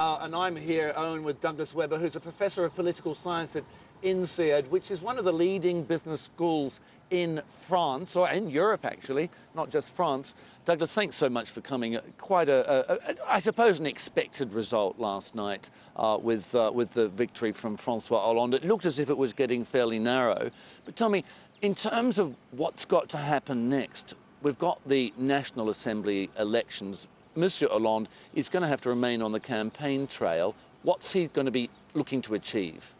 And I'm here, Owen, with Douglas Webber, who's a professor of political science at INSEAD, which is one of the leading business schools in France, or in Europe, actually, not just France. Douglas, thanks so much for coming. Quite I suppose, an expected result last night with the victory from François Hollande. It looked as if it was getting fairly narrow. But tell me, in terms of what's got to happen next, we've got the National Assembly elections. Monsieur Hollande is going to have to remain on the campaign trail. What's he going to be looking to achieve?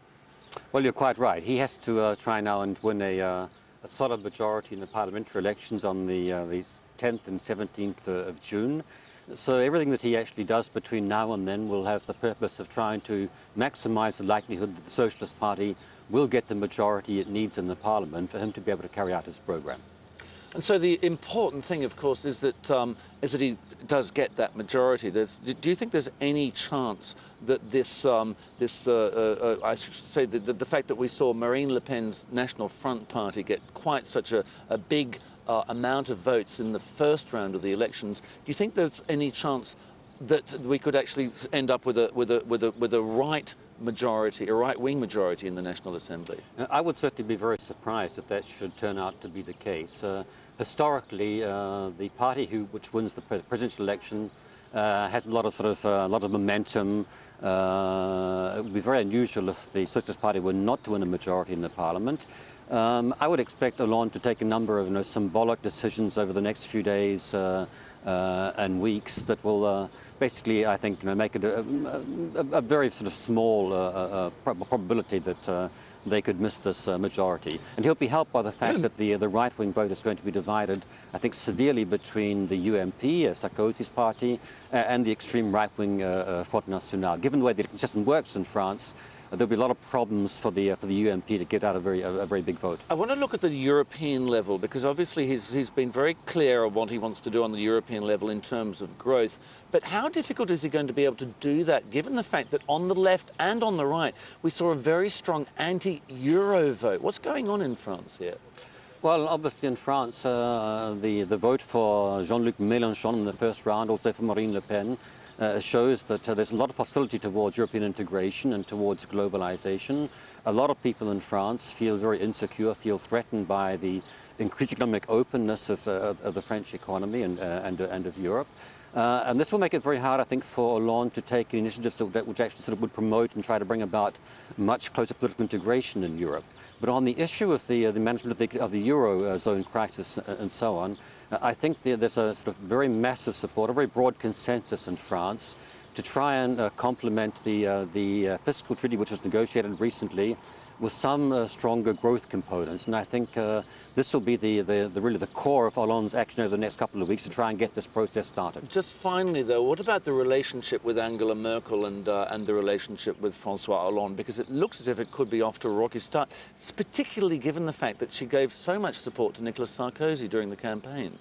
Well, you're quite right. He has to try now and win a solid majority in the parliamentary elections on the 10th and 17th of June. So everything that he actually does between now and then will have the purpose of trying to maximize the likelihood that the Socialist Party will get the majority it needs in the parliament for him to be able to carry out his program. And so the important thing, of course, is that he does get that majority. Do you think there's any chance that I should say, the fact that we saw Marine Le Pen's National Front Party get quite such a big amount of votes in the first round of the elections, do you think there's any chance that we could actually end up with a right majority, a right-wing majority in the National Assembly? I would certainly be very surprised if that should turn out to be the case. Historically, the party which wins the presidential election has a lot of momentum. It would be very unusual if the Socialist Party were not to win a majority in the Parliament. I would expect Hollande to take a number of symbolic decisions over the next few days and weeks that will basically, I think, make it a very small probability that they could miss this majority. And he'll be helped by the fact that the right-wing vote is going to be divided, I think, severely between the UMP, Sarkozy's party, and the extreme right-wing Front National. Given the way the system works in France, there'll be a lot of problems for the UMP to get out a very big vote. I want to look at the European level, because obviously he's been very clear on what he wants to do on the European level in terms of growth. But how difficult is he going to be able to do that, given the fact that on the left and on the right we saw a very strong anti-Euro vote? What's going on in France here? Well, obviously in France, the vote for Jean-Luc Mélenchon in the first round, also for Marine Le Pen, shows that there's a lot of hostility towards European integration and towards globalization. A lot of people in France feel very insecure, feel threatened by the increased economic openness of the French economy and of Europe. And this will make it very hard, I think, for Hollande to take initiatives which actually would promote and try to bring about much closer political integration in Europe. But on the issue of the management of the Eurozone crisis and so on, I think there's a very massive support, a very broad consensus in France to try and complement the fiscal treaty which was negotiated recently with some stronger growth components. And I think this will be really the core of Hollande's action over the next couple of weeks to try and get this process started. Just finally, though, what about the relationship with Angela Merkel and the relationship with François Hollande? Because it looks as if it could be off to a rocky start, particularly given the fact that she gave so much support to Nicolas Sarkozy during the campaign.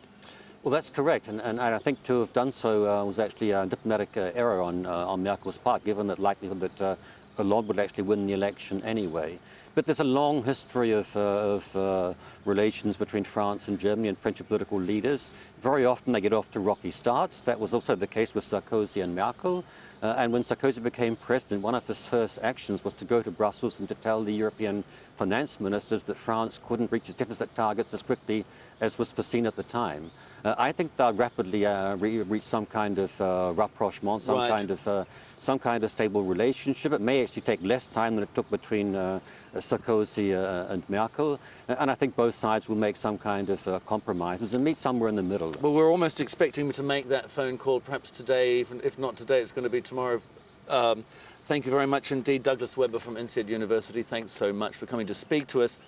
Well, that's correct, and I think to have done so was actually a diplomatic error on Merkel's part, given the likelihood that Hollande would actually win the election anyway. But there's a long history of relations between France and Germany and French political leaders. Very often they get off to rocky starts. That was also the case with Sarkozy and Merkel. And when Sarkozy became president, one of his first actions was to go to Brussels and to tell the European finance ministers that France couldn't reach its deficit targets as quickly as was foreseen at the time. I think they'll rapidly reach some kind of rapprochement, some kind of stable relationship. It may actually take less time than it took between Sarkozy and Merkel, and I think both sides will make some kind of compromises and meet somewhere in the middle. Well, we're almost expecting me to make that phone call, perhaps today. If not today, it's going to be tomorrow. Thank you very much indeed, Douglas Webber from INSEAD University. Thanks so much for coming to speak to us.